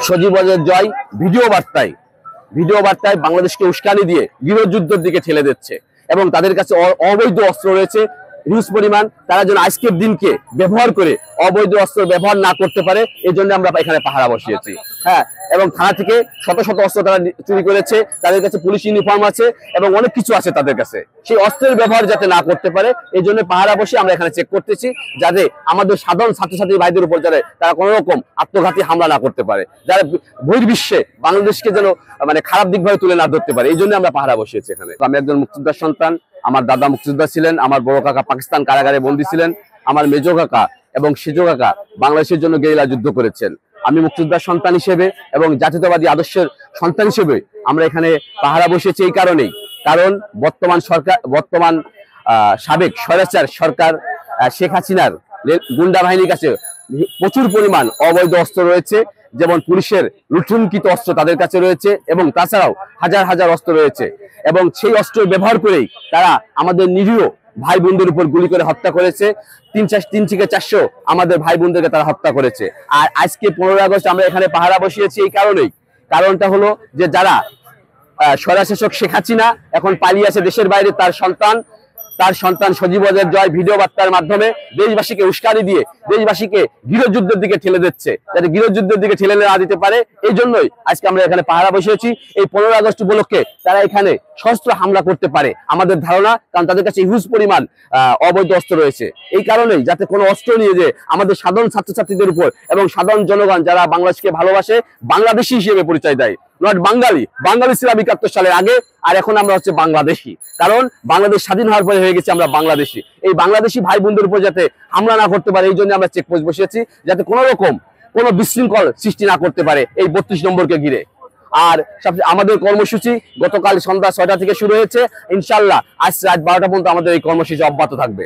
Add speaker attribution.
Speaker 1: সজীবদের জয় video বার্তায় বাংলাদেশকে উস্কানি দিয়ে গৃহযুদ্ধের দিকে ঠেলে দিচ্ছে এবং তাদের কাছে অবৈধ অস্ত্র রয়েছে হিউজ পরিমাণ। তারা যেন আজকের দিনকে ব্যবহার করে অবৈধ অস্ত্র ব্যবহার না করতে পারে, এই জন্য আমরা এখানে পাহারা বসিয়েছি। হ্যাঁ, এবং থানা থেকে শত শত অস্ত্র তারা চুরি করেছে, তাদের কাছে পুলিশ ইউনিফর্ম আছে এবং অনেক কিছু আছে তাদের কাছে। সেই অস্ত্রের ব্যবহার যাতে না করতে পারে এই জন্য পাহারা বসে আমরা এখানে চেক করতেছি, যাতে আমাদের সাধারণ ছাত্রছাত্রী ভাইদের উপর যারা তারা কোনো রকম আত্মঘাতী হামলা না করতে পারে, যারা বহির্বিশ্বে বাংলাদেশকে যেন খারাপ দিকভাবে তুলে না ধরতে পারে, এই জন্য আমরা পাহারা বসিয়েছি এখানে। আমি একজন মুক্তিযোদ্ধার সন্তান, আমার দাদা মুক্তিযোদ্ধা ছিলেন, আমার বড় কাকা পাকিস্তান কারাগারে বন্দী ছিলেন, আমার মেজো কাকা এবং সেজো কাকা বাংলাদেশের জন্য গেরিলা যুদ্ধ করেছেন। আমি মুক্তিযোদ্ধার সন্তান হিসেবে এবং জাতীয়তাবাদী আদর্শের সন্তান হিসেবে আমরা এখানে পাহারা বসেছি এই কারণেই, কারণ বর্তমান সাবেক স্বৈরাচার সরকার শেখ হাসিনার গুন্ডা বাহিনীর কাছে প্রচুর পরিমাণ অবৈধ অস্ত্র রয়েছে, যেমন পুলিশের লুণ্ঠিত অস্ত্র তাদের কাছে রয়েছে এবং তাছাড়াও হাজার হাজার অস্ত্র রয়েছে এবং সেই অস্ত্র ব্যবহার করেই তারা আমাদের নিরীহ ভাই বোনদের উপর গুলি করে হত্যা করেছে। 3 থেকে 400 আমাদের ভাই বোনদেরকে তারা হত্যা করেছে। আর আজকে 15 আগস্ট আমরা এখানে পাহারা বসিয়েছি এই কারণেই, কারণটা হলো যে যারা স্বৈরশাসক শেখ হাসিনা এখন পালিয়ে আছে দেশের বাইরে, তার সন্তান সজীবদের জয় ভিডিও বার্তার মাধ্যমে দেশবাসীকে উস্কানি দিয়ে দেশবাসীকে গৃহযুদ্ধের দিকে ঠেলে দিচ্ছে, যাতে গৃহযুদ্ধের দিকে ঠেলে না দিতে পারে। এই জন্যই আজকে আমরা এখানে পাহারা বসিয়েছি। এই 15 আগস্ট উপলক্ষে তারা এখানে সশস্ত্র হামলা করতে পারে আমাদের ধারণা, কারণ তাদের কাছে হিউজ পরিমাণ অবৈধ অস্ত্র রয়েছে। এই কারণেই যাতে কোনো অস্ত্র নিয়ে যে আমাদের সাধারণ ছাত্রছাত্রীদের উপর এবং সাধারণ জনগণ যারা বাংলাদেশকে ভালোবাসে বাংলাদেশি হিসেবে পরিচয় দেয়, নট বাঙালি ছিলাম 71 সালের আগে, আর এখন আমরা হচ্ছে বাংলাদেশি, কারণ বাংলাদেশ স্বাধীন হওয়ার পরে হয়ে গেছে আমরা বাংলাদেশি। এই বাংলাদেশি ভাই বোনদের উপর যাতে হামলা না করতে পারে এই জন্য আমরা চেকপোস্ট বসিয়েছি, যাতে কোনো রকম কোনো বিশৃঙ্খল সৃষ্টি না করতে পারে এই 32 নম্বরকে ঘিরে। আর আমাদের কর্মসূচি গতকাল সন্ধ্যা 6টা থেকে শুরু হয়েছে, ইনশাল্লাহ আজ রাত 12টা পর্যন্ত আমাদের এই কর্মসূচি অব্যাহত থাকবে।